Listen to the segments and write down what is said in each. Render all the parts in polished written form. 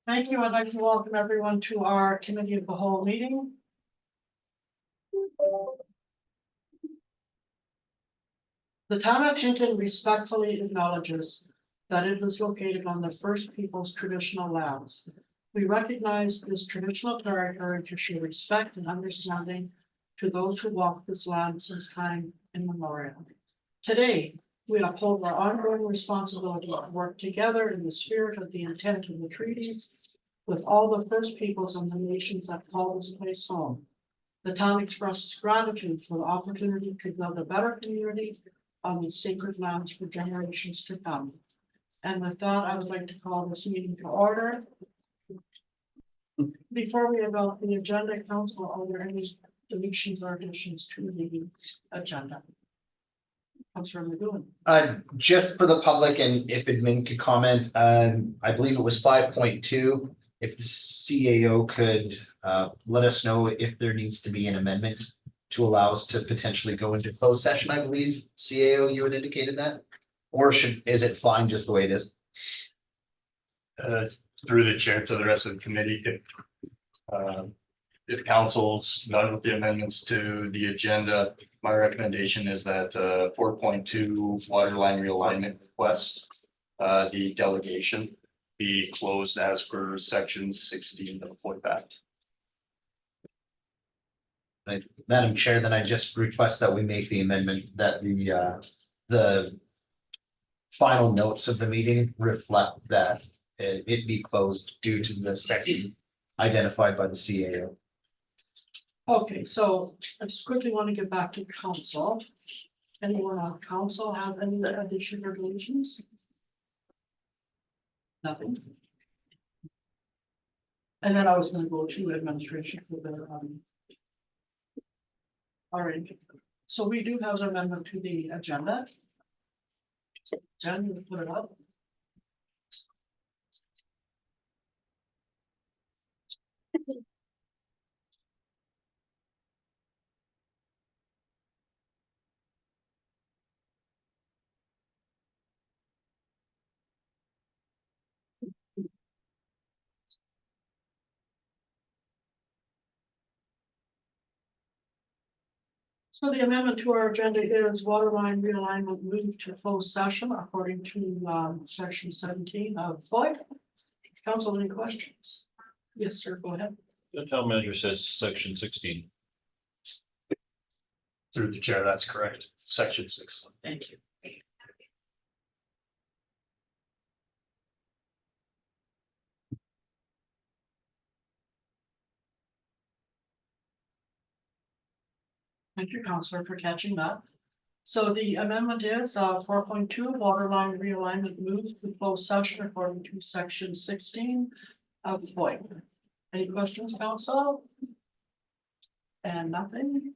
Thank you. I'd like to welcome everyone to our committee of the whole meeting. The town of Hinton respectfully acknowledges that it is located on the First Peoples traditional lands. We recognize this traditional territory to show respect and understanding to those who walk this land since time immemorial. Today, we uphold our ongoing responsibility to work together in the spirit of the intent of the treaties with all the First Peoples and the nations that call this place home. The town expresses gratitude for the opportunity to build a better community on these sacred lands for generations to come. And with that, I would like to call this meeting to order. Before we adopt the agenda, council, are there any deletions or additions to the agenda? Councilor McGowan. Just for the public and if admin could comment, I believe it was 5.2. If the CAO could let us know if there needs to be an amendment to allow us to potentially go into closed session, I believe CAO, you had indicated that? Or is it fine just the way it is? Through the chair to the rest of the committee, if council's done with the amendments to the agenda, my recommendation is that 4.2 water line realignment request, the delegation be closed as per section 16 of the Floyd Act. Madam Chair, then I just request that we make the amendment that the final notes of the meeting reflect that it be closed due to the section identified by the CAO. Okay, so I just quickly want to get back to council. Anyone on council have any additions or deletions? Nothing. And then I was going to go to administration for the all right, so we do have an amendment to the agenda. Jen, you put it up. So the amendment to our agenda is water line realignment moved to closed session according to section 17 of FOID. Council, any questions? Yes, sir, go ahead. The town manager says section 16. Through the chair, that's correct. Section 6. Thank you. Thank you, Councillor, for catching that. So the amendment is 4.2 water line realignment moves to closed session according to section 16 of FOID. Any questions, council? And nothing?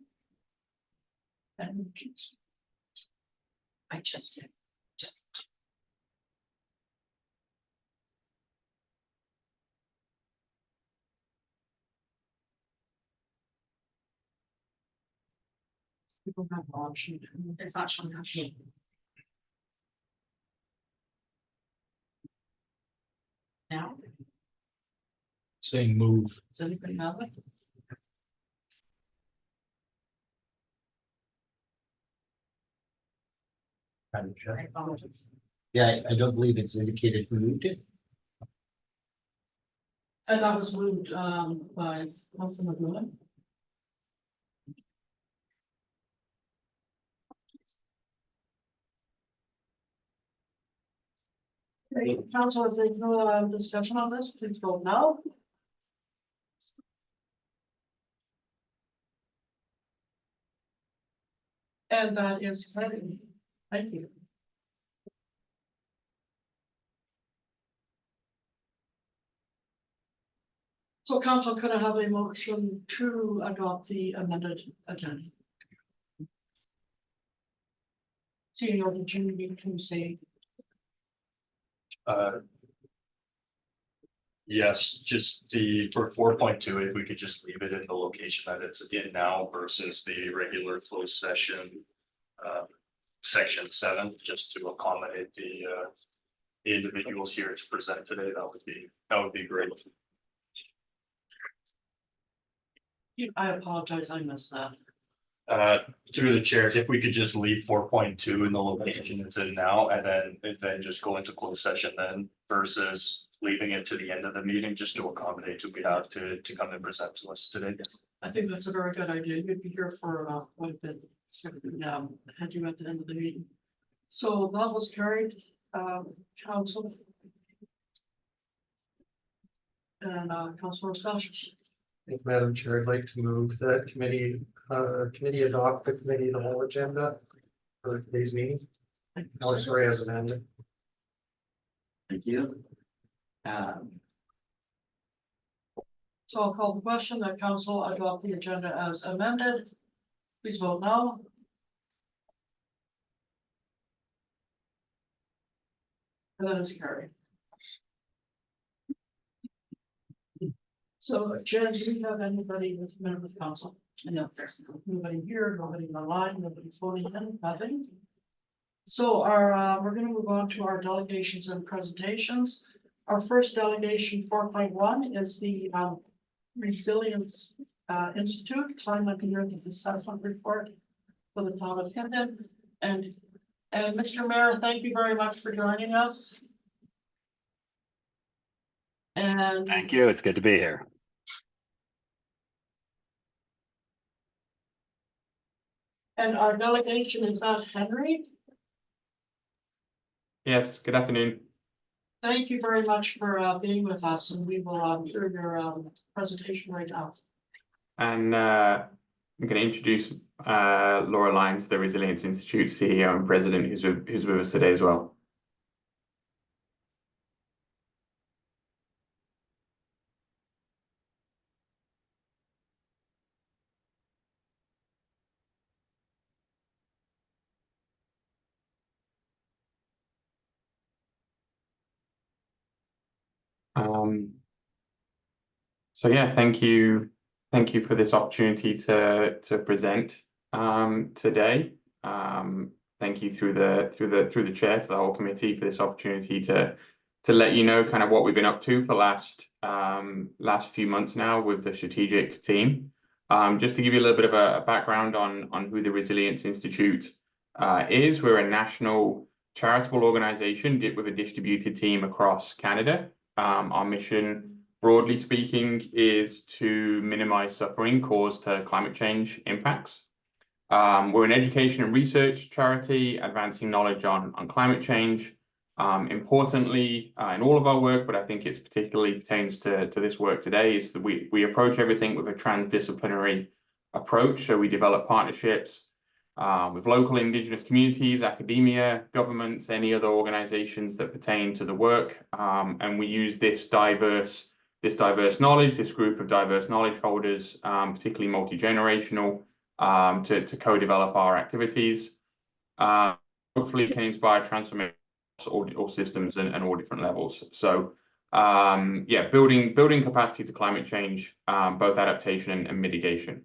And I just did. people have the option. It's not showing up. Now, Saying move. Does anybody have it? Madam Chair. I apologize. Yeah, I don't believe it's indicated who moved it. And that was moved by Councilor McGowan. Great, council, if there's no discussion on this, please vote no. And that is carried. Thank you. So council, could I have a motion to adopt the amended agenda? Seeing no opportunity to say, Yes, just for 4.2, if we could just leave it in the location that it's in now versus the regular closed session. Section 7, just to accommodate the the individuals here to present today, that would be great. I apologize, I missed that. Through the chair, if we could just leave 4.2 in the location it's in now, and then just go into closed session then versus leaving it to the end of the meeting, just to accommodate who we have to come and present to us today. I think that's a very good idea. You'd be here for quite a bit. Had you at the end of the meeting. So that was carried, council. And council discussion. Thank you, Madam Chair, I'd like to move that committee adopt the committee, the whole agenda for today's meeting. Oh, sorry, as amended. Thank you. So I'll call the question that council adopt the agenda as amended. Please vote now. And that is carried. So, Jen, do you have anybody with member of council? No, there's no. Nobody here, nobody online, nobody voting in, nothing. So we're gonna move on to our delegations and presentations. Our first delegation 4.1 is the Resilience Institute Climate and Earth Assessment Report for the town of Hinton. And Mr. Mayor, thank you very much for joining us. And Thank you. It's good to be here. our delegation is that Henry. Yes, good afternoon. Thank you very much for being with us, and we will hear your presentation right now. And I'm going to introduce Laura Lyons, the Resilience Institute CEO and President, who's with us today as well. So yeah, thank you for this opportunity to present today. Thank you through the chair to the whole committee for this opportunity to let you know kind of what we've been up to for last few months now with the strategic team. Just to give you a little bit of a background on who the Resilience Institute is. We're a national charitable organization with a distributed team across Canada. Our mission, broadly speaking, is to minimize suffering caused to climate change impacts. We're an education and research charity advancing knowledge on climate change. Importantly, in all of our work, but I think it's particularly pertains to this work today, is that we approach everything with a transdisciplinary approach. So we develop partnerships with local Indigenous communities, academia, governments, any other organizations that pertain to the work. And we use this diverse knowledge, this group of diverse knowledge holders, particularly multi-generational, to co-develop our activities. Hopefully can inspire transformation all systems and all different levels. So yeah, building capacity to climate change, both adaptation and mitigation.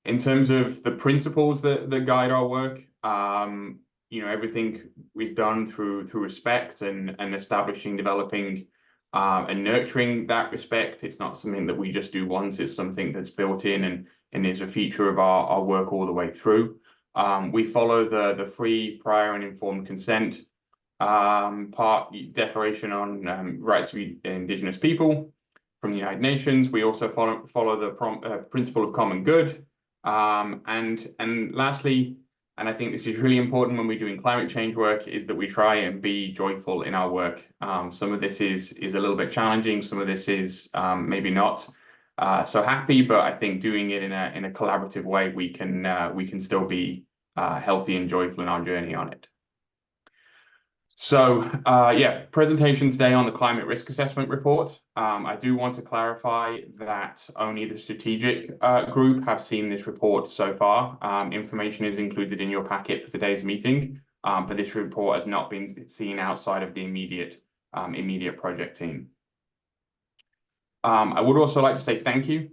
In terms of the principles that guide our work, everything is done through respect and establishing, developing, and nurturing that respect. It's not something that we just do once. It's something that's built in and is a feature of our work all the way through. We follow the free, prior, and informed consent Declaration on Rights of Indigenous People from the United Nations. We also follow the principle of common good. And lastly, and I think this is really important when we're doing climate change work, is that we try and be joyful in our work. Some of this is a little bit challenging. Some of this is maybe not so happy, but I think doing it in a collaborative way, we can still be healthy and joyful in our journey on it. So yeah, presentation today on the climate risk assessment report. I do want to clarify that only the strategic group have seen this report so far. Information is included in your packet for today's meeting, but this report has not been seen outside of the immediate project team. I would also like to say thank you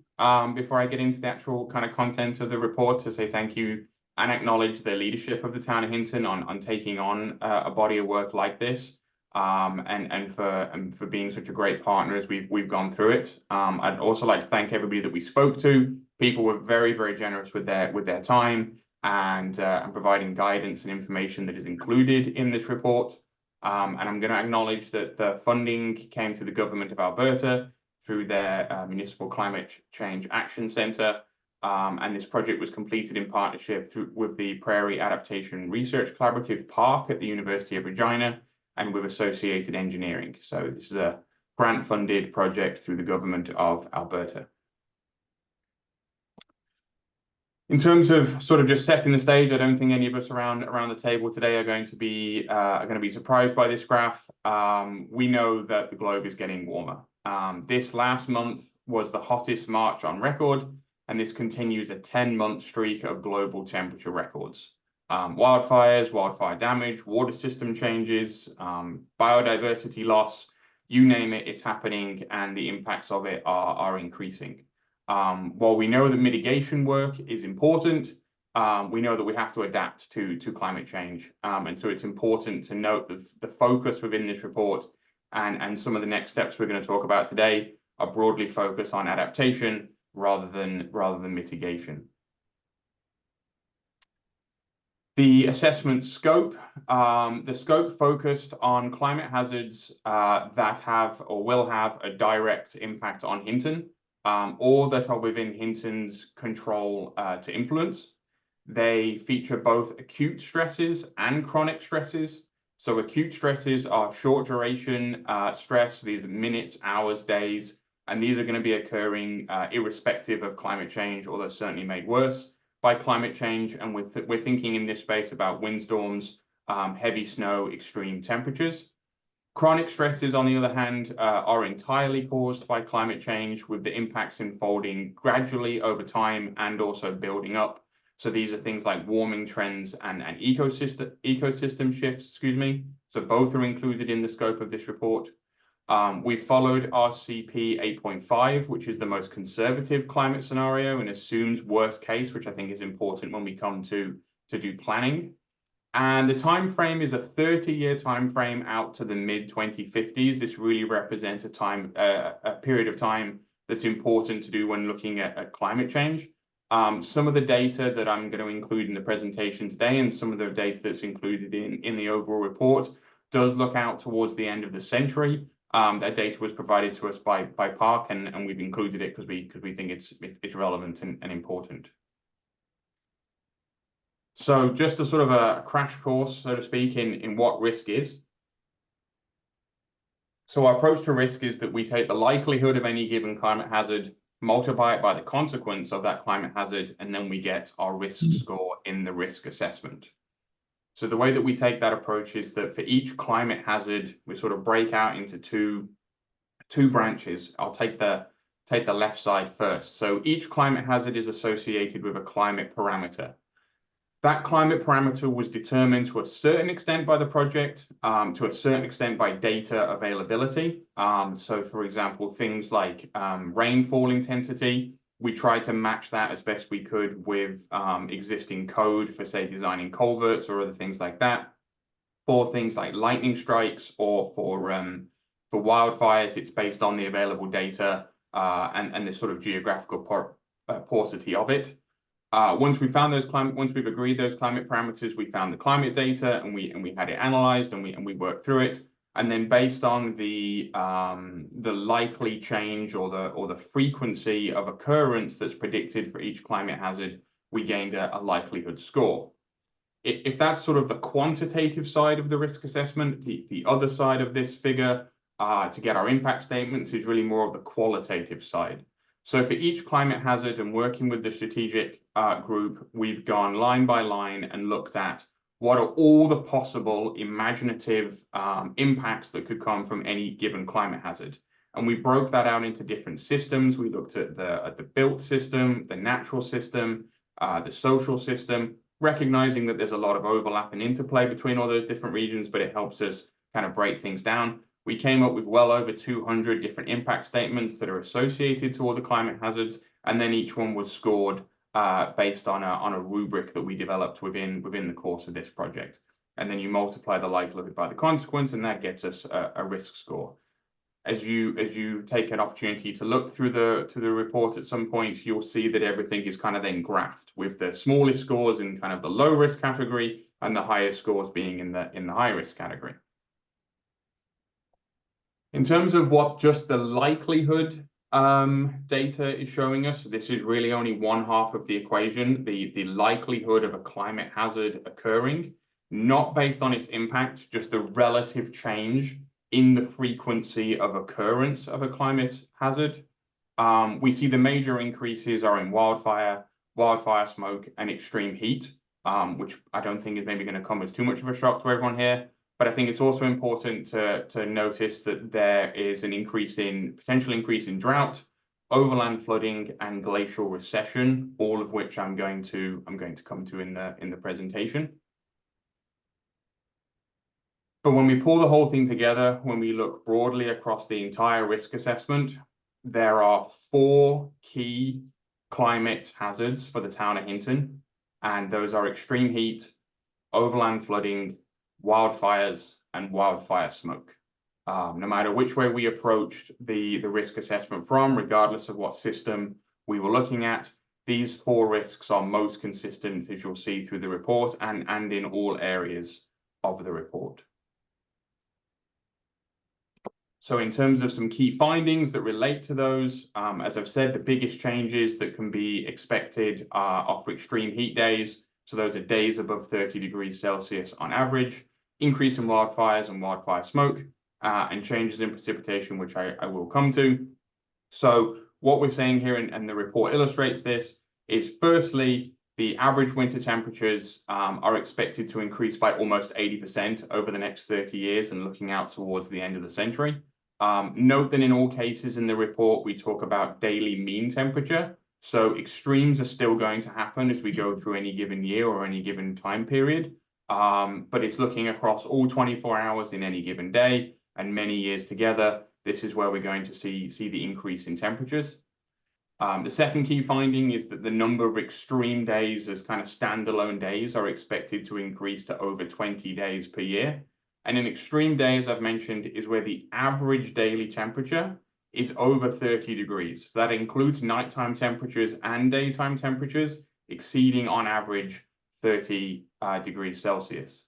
before I get into the actual kind of content of the report, to say thank you and acknowledge the leadership of the town of Hinton on taking on a body of work like this. and for being such a great partner as we've gone through it. I'd also like to thank everybody that we spoke to. People were very, very generous with their time and providing guidance and information that is included in this report. And I'm going to acknowledge that the funding came through the Government of Alberta through their Municipal Climate Change Action Centre. And this project was completed in partnership with the Prairie Adaptation Research Collaborative Park at the University of Regina and with Associated Engineering. So this is a grant-funded project through the Government of Alberta. In terms of sort of just setting the stage, I don't think any of us around the table today are going to be surprised by this graph. We know that the globe is getting warmer. This last month was the hottest March on record, and this continues a 10-month streak of global temperature records. Wildfires, wildfire damage, water system changes, biodiversity loss, you name it, it's happening, and the impacts of it are increasing. While we know that mitigation work is important, we know that we have to adapt to climate change. And so it's important to note that the focus within this report and some of the next steps we're going to talk about today are broadly focused on adaptation rather than mitigation. The assessment scope, the scope focused on climate hazards that have or will have a direct impact on Hinton, or that are within Hinton's control to influence. They feature both acute stresses and chronic stresses. So acute stresses are short duration stress, these are minutes, hours, days, and these are going to be occurring irrespective of climate change, although certainly made worse by climate change. And we're thinking in this space about windstorms, heavy snow, extreme temperatures. Chronic stresses, on the other hand, are entirely caused by climate change, with the impacts unfolding gradually over time and also building up. So these are things like warming trends and ecosystem shifts, So both are included in the scope of this report. We followed RCP 8.5, which is the most conservative climate scenario and assumes worst case, which I think is important when we come to do planning. And the time frame is a 30-year time frame out to the mid-2050s. This really represents a period of time that's important to do when looking at climate change. Some of the data that I'm going to include in the presentation today and some of the data that's included in the overall report does look out towards the end of the century. That data was provided to us by Park, and we've included it because we think it's relevant and important. So just a sort of a crash course, so to speak, in what risk is. So our approach to risk is that we take the likelihood of any given climate hazard, multiply it by the consequence of that climate hazard, and then we get our risk score in the risk assessment. So the way that we take that approach is that for each climate hazard, we sort of break out into two branches. I'll take the left side first. So each climate hazard is associated with a climate parameter. That climate parameter was determined to a certain extent by the project, to a certain extent by data availability. So for example, things like rainfall intensity, we tried to match that as best we could with existing code for, say, designing culverts or other things like that. For things like lightning strikes or for wildfires, it's based on the available data and the sort of geographical paucity of it. Once we've agreed those climate parameters, we found the climate data and we had it analyzed and we worked through it. And then based on the likely change or the frequency of occurrence that's predicted for each climate hazard, we gained a likelihood score. If that's sort of the quantitative side of the risk assessment, the other side of this figure to get our impact statements is really more of the qualitative side. So for each climate hazard and working with the strategic group, we've gone line by line and looked at what are all the possible imaginative impacts that could come from any given climate hazard. And we broke that out into different systems. We looked at the built system, the natural system, the social system, recognizing that there's a lot of overlap and interplay between all those different regions, but it helps us kind of break things down. We came up with well over 200 different impact statements that are associated to all the climate hazards, and then each one was scored based on a rubric that we developed within the course of this project. and then you multiply the likelihood by the consequence, and that gets us a risk score. As you take an opportunity to look through the report at some point, you'll see that everything is kind of then graphed, with the smallest scores in kind of the low risk category and the highest scores being in the high risk category. In terms of what just the likelihood data is showing us, this is really only one half of the equation, the likelihood of a climate hazard occurring, not based on its impact, just the relative change in the frequency of occurrence of a climate hazard. We see the major increases are in wildfire smoke, and extreme heat, which I don't think is maybe going to come as too much of a shock to everyone here. But I think it's also important to notice that there is an potential increase in drought, overland flooding, and glacial recession, all of which I'm going to come to in the presentation. But when we pull the whole thing together, when we look broadly across the entire risk assessment, there are 4 key climate hazards for the town of Hinton, and those are extreme heat, overland flooding, wildfires, and wildfire smoke. No matter which way we approached the risk assessment from, regardless of what system we were looking at, these 4 risks are most consistent, as you'll see through the report, and in all areas of the report. So in terms of some key findings that relate to those, as I've said, the biggest changes that can be expected are for extreme heat days. So those are days above 30 degrees Celsius on average, increase in wildfires and wildfire smoke, and changes in precipitation, which I will come to. So what we're saying here, and the report illustrates this, is firstly, the average winter temperatures are expected to increase by almost 80% over the next 30 years and looking out towards the end of the century. Note that in all cases in the report, we talk about daily mean temperature. So extremes are still going to happen as we go through any given year or any given time period. But it's looking across all 24 hours in any given day and many years together. This is where we're going to see the increase in temperatures. The second key finding is that the number of extreme days as kind of standalone days are expected to increase to over 20 days per year. And an extreme day, as I've mentioned, is where the average daily temperature is over 30 degrees. So that includes nighttime temperatures and daytime temperatures exceeding on average 30 degrees Celsius.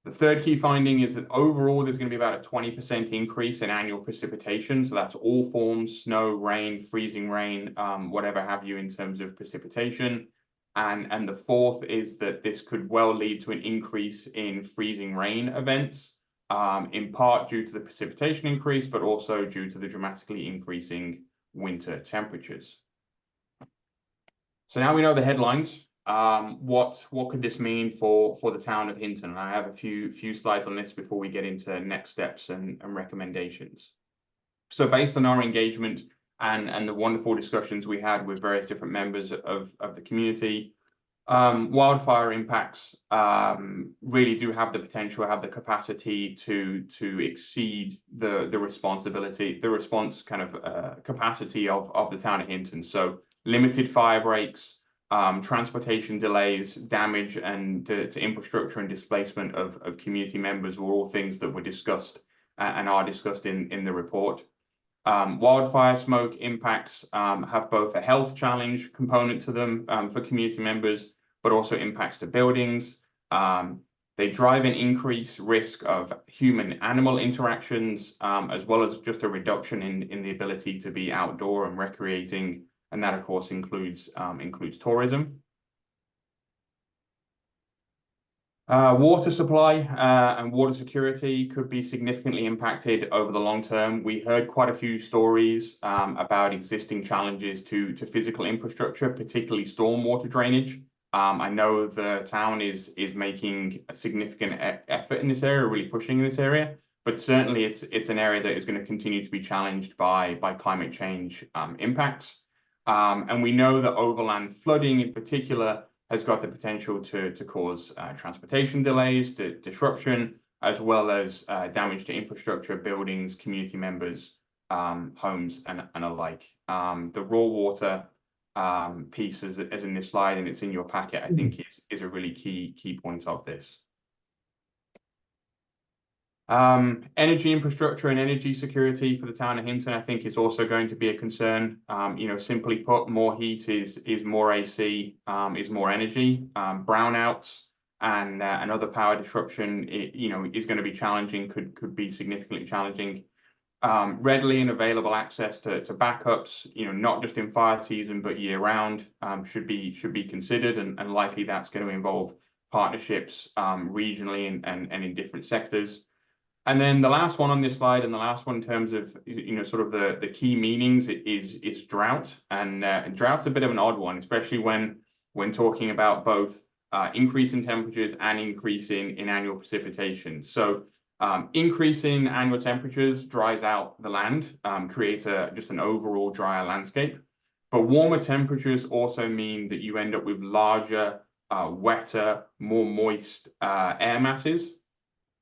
The third key finding is that overall there's going to be about a 20% increase in annual precipitation. So that's all forms, snow, rain, freezing rain, whatever have you in terms of precipitation. And the fourth is that this could well lead to an increase in freezing rain events, in part due to the precipitation increase, but also due to the dramatically increasing winter temperatures. So now we know the headlines. What could this mean for the town of Hinton? And I have a few slides on this before we get into next steps and recommendations. So based on our engagement and the wonderful discussions we had with various different members of the community, wildfire impacts really do have the potential, have the capacity to exceed the response kind of capacity of the town of Hinton. So limited fire breaks, transportation delays, damage and to infrastructure and displacement of community members were all things that were discussed and are discussed in the report. Wildfire smoke impacts have both a health challenge component to them for community members, but also impacts to buildings. They drive an increased risk of human-animal interactions, as well as just a reduction in the ability to be outdoor and recreating, and that of course includes tourism. Water supply and water security could be significantly impacted over the long term. We heard quite a few stories about existing challenges to physical infrastructure, particularly stormwater drainage. I know the town is making a significant effort in this area, really pushing in this area, but certainly it's an area that is going to continue to be challenged by climate change impacts. And we know that overland flooding in particular has got the potential to cause transportation delays, disruption, as well as damage to infrastructure, buildings, community members, homes, and alike. The raw water piece, as in this slide, and it's in your packet, I think is a really key point of this. Energy infrastructure and energy security for the town of Hinton, I think, is also going to be a concern. Simply put, more heat is more AC, is more energy. Brownouts and other power disruption, is going to be challenging, could be significantly challenging. Readily and available access to backups, not just in fire season, but year round, should be considered, and likely that's going to involve partnerships regionally and in different sectors. And then the last one on this slide, and the last one in terms of sort of the key meanings is drought, and drought's a bit of an odd one, especially when talking about both increase in temperatures and increase in annual precipitation. So increase in annual temperatures dries out the land, creates just an overall drier landscape. But warmer temperatures also mean that you end up with larger, wetter, more moist air masses,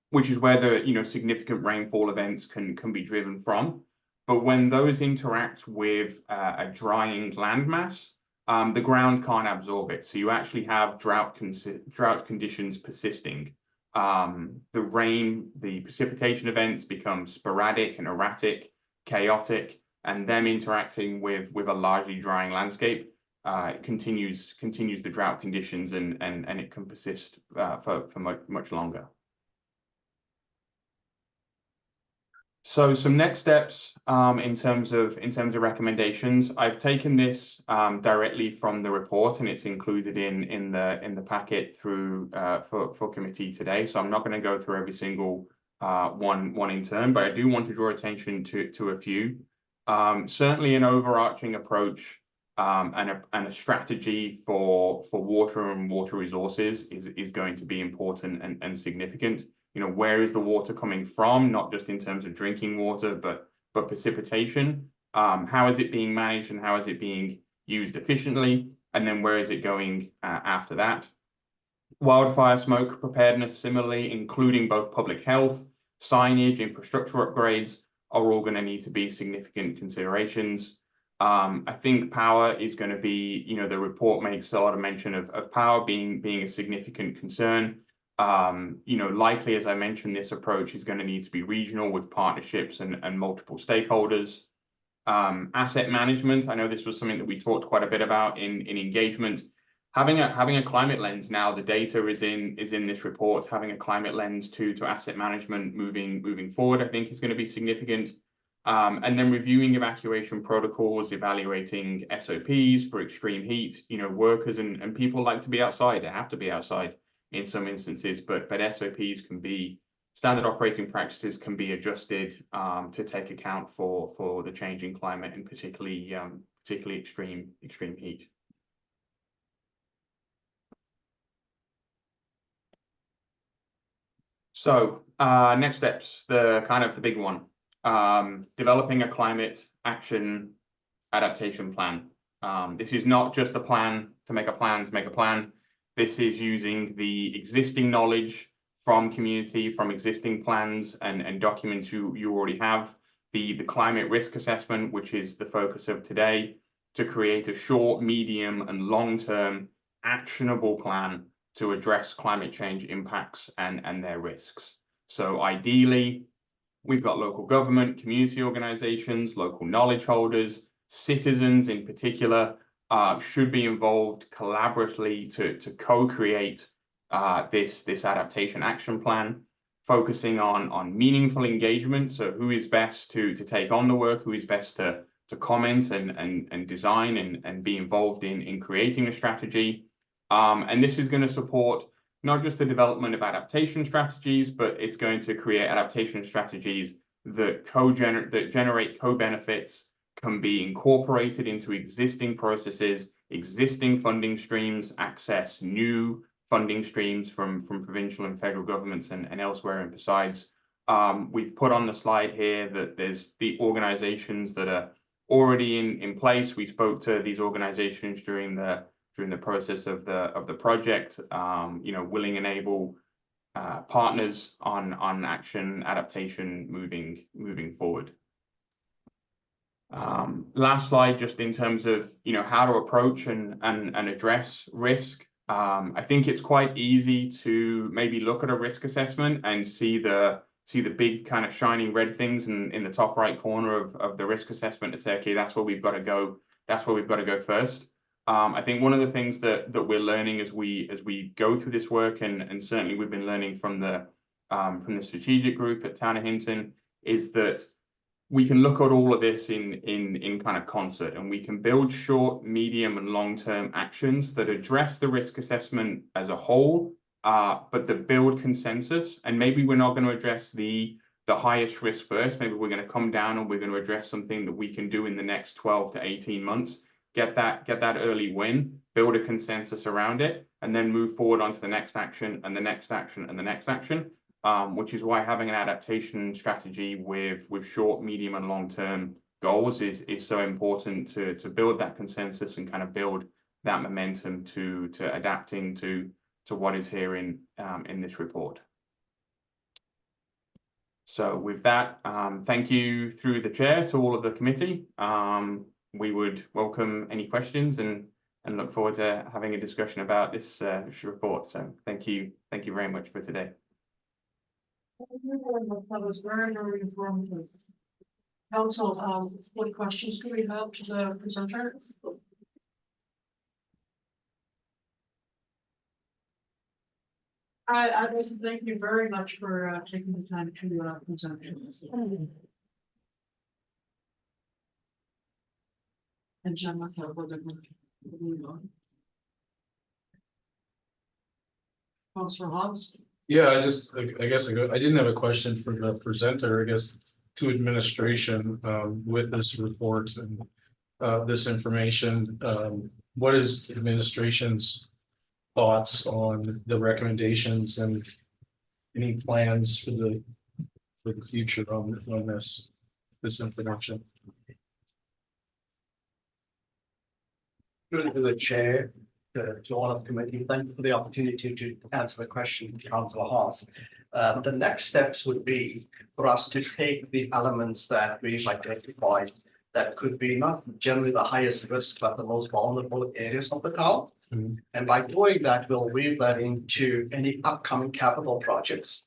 which is where the significant rainfall events can be driven from. But when those interact with a drying landmass, the ground can't absorb it. So you actually have drought conditions persisting. The precipitation events become sporadic and erratic, chaotic, and them interacting with a largely drying landscape continues the drought conditions, and it can persist for much longer. So some next steps in terms of recommendations. I've taken this directly from the report, and it's included in the packet through for committee today. So I'm not going to go through every single one in turn, but I do want to draw attention to a few. Certainly an overarching approach and a strategy for water and water resources is going to be important and significant. Where is the water coming from, not just in terms of drinking water, but precipitation? How is it being managed, and how is it being used efficiently? And then where is it going after that? Wildfire smoke preparedness, similarly, including both public health, signage, infrastructure upgrades, are all going to need to be significant considerations. I think power is going to be, the report makes a lot of mention of power being a significant concern. Likely, as I mentioned, this approach is going to need to be regional with partnerships and multiple stakeholders. Asset management, I know this was something that we talked quite a bit about in engagement. Having a climate lens now, the data is in this report. Having a climate lens to asset management moving forward, I think, is going to be significant. And then reviewing evacuation protocols, evaluating SOPs for extreme heat. Workers and people like to be outside. They have to be outside in some instances, but SOPs can be, standard operating practices can be adjusted to take account for the changing climate, and particularly extreme heat. So next steps, the big one, developing a climate action adaptation plan. This is not just a plan to make a plan. This is using the existing knowledge from community, from existing plans and documents you already have, the climate risk assessment, which is the focus of today, to create a short, medium, and long-term actionable plan to address climate change impacts and their risks. So ideally, we've got local government, community organizations, local knowledge holders, citizens in particular, should be involved collaboratively to co-create this adaptation action plan, focusing on meaningful engagement. So who is best to take on the work, who is best to comment and design and be involved in creating a strategy. And this is going to support not just the development of adaptation strategies, but it's going to create adaptation strategies that generate co-benefits, can be incorporated into existing processes, existing funding streams, access new funding streams from provincial and federal governments and elsewhere and besides. We've put on the slide here that there's the organizations that are already in place. We spoke to these organizations during the process of the project, willing and able partners on action adaptation moving forward. Last slide, just in terms of how to approach and address risk. I think it's quite easy to maybe look at a risk assessment and see the see the big kind of shining red things in the top right corner of the risk assessment to say, okay, that's where we've got to go. That's where we've got to go first. I think one of the things that we're learning as we go through this work, and certainly we've been learning from the strategic group at Town of Hinton, is that we can look at all of this in kind of concert, and we can build short, medium, and long-term actions that address the risk assessment as a whole, but that build consensus. And maybe we're not going to address the highest risk first. Maybe we're going to come down and we're going to address something that we can do in the next 12 to 18 months. Get that early win, build a consensus around it, and then move forward onto the next action and the next action and the next action. Which is why having an adaptation strategy with short, medium, and long-term goals is so important to build that consensus and kind of build that momentum to adapting to what is here in this report. So with that, thank you through the chair to all of the committee. We would welcome any questions and look forward to having a discussion about this report. So thank you very much for today. That was very, very informative. Council, what questions do we have to the presenter? I'd like to thank you very much for taking the time to present this. And Jennifer, whether we on. Councilor Hobbs? Yeah, I guess I didn't have a question for the presenter, I guess, to administration, with this report and this information. What is administration's thoughts on the recommendations and any plans for the future on this information? Good to the chair, to all of the committee. Thank you for the opportunity to answer the question, Councillor Haas. The next steps would be for us to take the elements that we've identified that could be not generally the highest risk, but the most vulnerable areas of the town. And by doing that, we'll weave that into any upcoming capital projects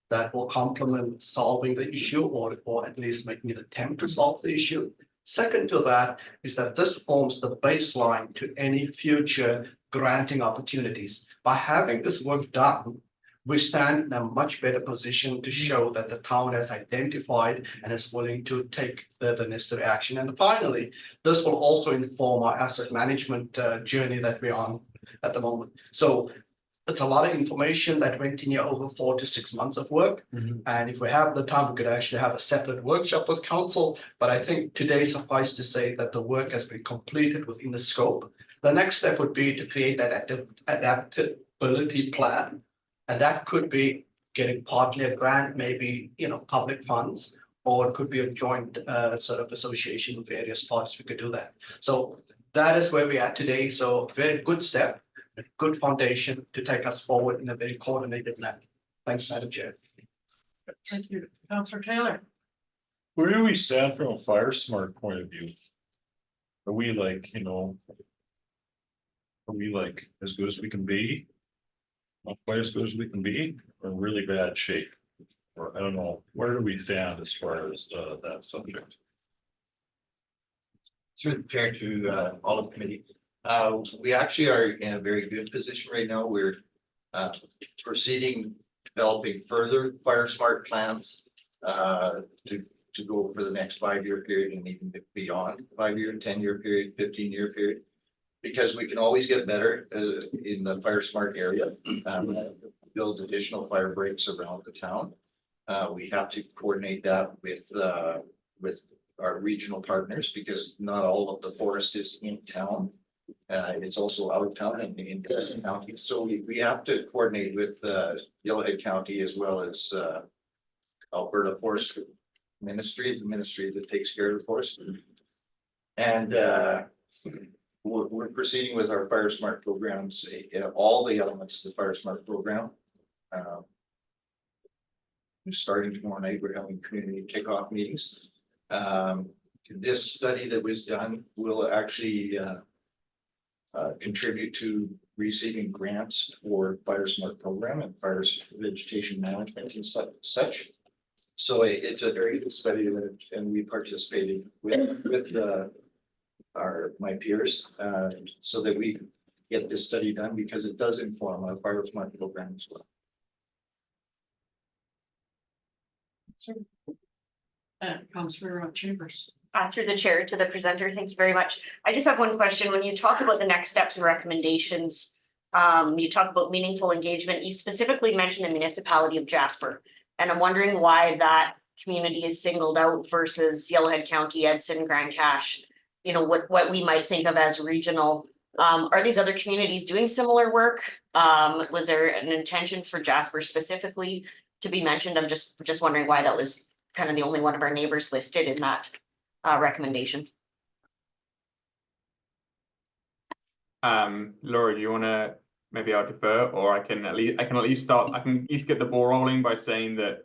that will complement solving the issue or at least making an attempt to solve the issue. Second to that is that this forms the baseline to any future granting opportunities. By having this work done, we stand in a much better position to show that the town has identified and is willing to take the necessary action. And finally, this will also inform our asset management journey that we're on at the moment. So it's a lot of information that went in here over 4 to 6 months of work. And if we have the time, we could actually have a separate workshop with council. But I think today suffice to say that the work has been completed within the scope. The next step would be to create that adaptability plan. And that could be getting partly a grant, maybe, public funds, or it could be a joint sort of association with various parties. We could do that. So that is where we are today. So very good step. A good foundation to take us forward in a very coordinated manner. Thanks, Madam Chair. Thank you. Councillor Taylor? Where do we stand from a fire smart point of view? Are we as good as we can be? Not quite as good as we can be, or in really bad shape? Or I don't know, where do we stand as far as that subject? Through the chair to all of the committee. We actually are in a very good position right now. We're proceeding, developing further fire smart plans to go for the next 5-year period and even beyond 5-year, 10-year period, 15-year period. Because we can always get better in the fire smart area, build additional fire breaks around the town. We have to coordinate that with our regional partners because not all of the forest is in town. It's also out of town and in the county. So we have to coordinate with Yellowhead County as well as Alberta Forest Ministry, the ministry that takes care of the forest. And we're proceeding with our Fire Smart programs, all the elements of the Fire Smart program. Starting tomorrow night, we're having community kickoff meetings. This study that was done will actually contribute to receiving grants for Fire Smart program and fire vegetation management and such. So it's a very good study and we participated with my peers, so that we get this study done because it does inform our fire smart program as well. Councillor Chambers. Through the chair to the presenter, thank you very much. I just have one question. When you talk about the next steps and recommendations, you talk about meaningful engagement, you specifically mentioned the municipality of Jasper. And I'm wondering why that community is singled out versus Yellowhead County, Edson, Grand Cache. You know, what we might think of as regional. Are these other communities doing similar work? Was there an intention for Jasper specifically to be mentioned? I'm just wondering why that was kind of the only one of our neighbors listed in that recommendation. Laura, do you want to, maybe I'll defer, or I can at least get the ball rolling by saying that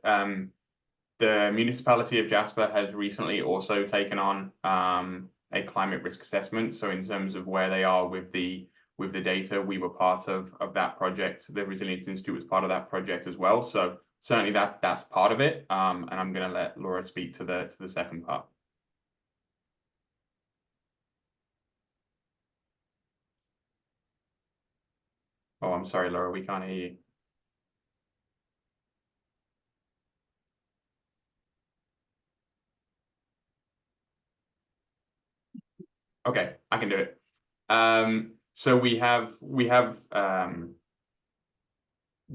the municipality of Jasper has recently also taken on a climate risk assessment. So in terms of where they are with the data, we were part of that project. The Resilience Institute was part of that project as well. So certainly that's part of it. And I'm going to let Laura speak to the second part. Oh, I'm sorry, Laura, we can't hear you. Okay, I can do it. So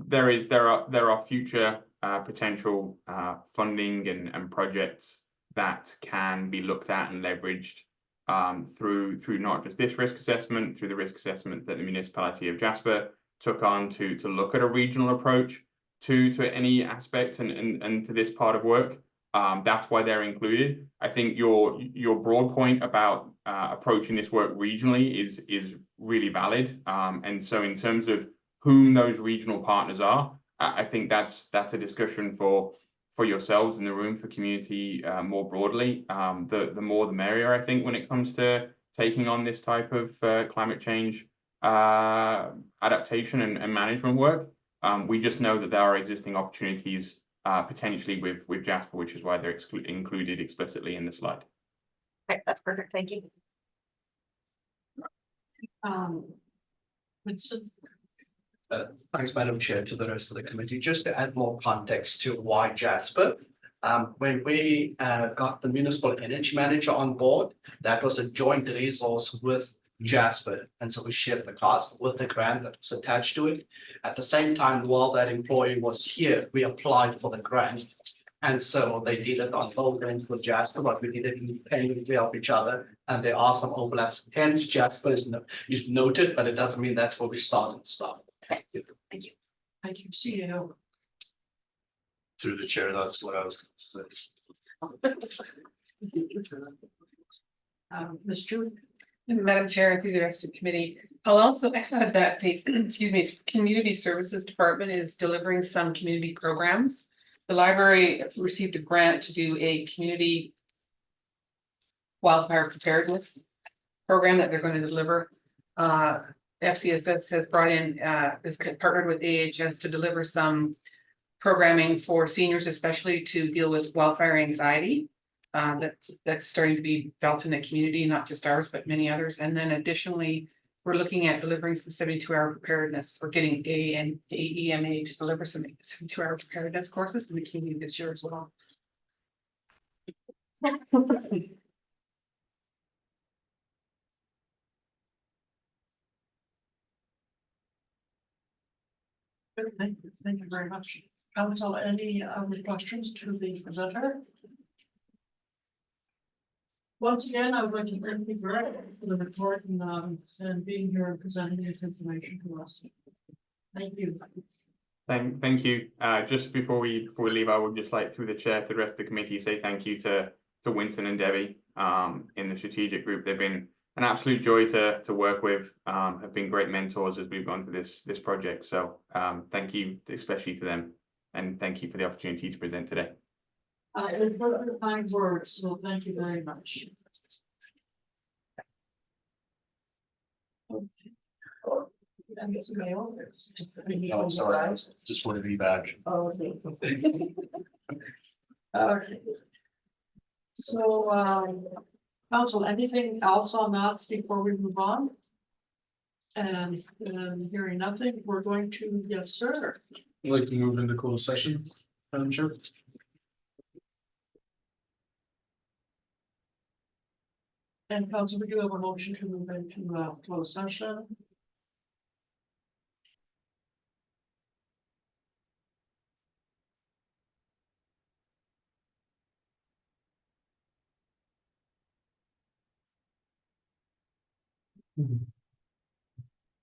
there are future potential funding and projects that can be looked at and leveraged through not just this risk assessment, through the risk assessment that the municipality of Jasper took on to look at a regional approach to any aspect and to this part of work. That's why they're included. I think your broad point about approaching this work regionally is really valid. And so in terms of whom those regional partners are, I think that's a discussion for yourselves in the room, for community more broadly. The more the merrier, I think, when it comes to taking on this type of climate change adaptation and management work. We just know that there are existing opportunities potentially with Jasper, which is why they're included explicitly in the slide. Okay, that's perfect. Thank you. Winston. Thanks, Madam Chair, to the rest of the committee. Just to add more context to why Jasper. When we got the municipal energy manager on board, that was a joint resource with Jasper. And so we shared the cost with the grant that was attached to it. At the same time, while that employee was here, we applied for the grant. And so they did it on both ends with Jasper, but we did it independently to help each other. And there are some overlaps. Hence, Jasper is noted, but it doesn't mean that's where we start and stop. Okay, thank you. Thank you, CEO. Through the chair, that's what I was going to say. Ms. Julie. Madam Chair, and through the rest of the committee, I'll also add that the, excuse me, Community Services Department is delivering some community programs. The library received a grant to do a community wildfire preparedness program that they're going to deliver. FCSS has brought in, has partnered with AHS to deliver some programming for seniors, especially to deal with wildfire anxiety. That's starting to be felt in the community, not just ours, but many others. And then additionally, we're looking at delivering some 72-hour preparedness. We're getting AEMA to deliver some 72-hour preparedness courses in the community this year as well. Thank you very much. Council, any other questions to the presenter? Once again, I would like to thank you for the report and being here and presenting this information to us. Thank you. Thank you. Just before we leave, I would just like, through the chair to the rest of the committee, say thank you to Winston and Debbie in the strategic group. They've been an absolute joy to work with, have been great mentors as we've gone through this project. So thank you especially to them, and thank you for the opportunity to present today. And for the kind words, so thank you very much. Oh, sorry, I just wanted to be back. Oh, okay. Okay. So, council, anything else on that before we move on? And hearing nothing, we're going to, yes, sir. I'd like to move into closed session, Madam Chair. And council, we do have a motion to move into closed session.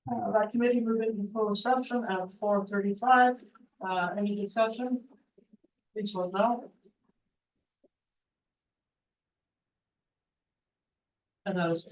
That committee moving to closed session at 4:35. Any discussion? Please vote no. And that is.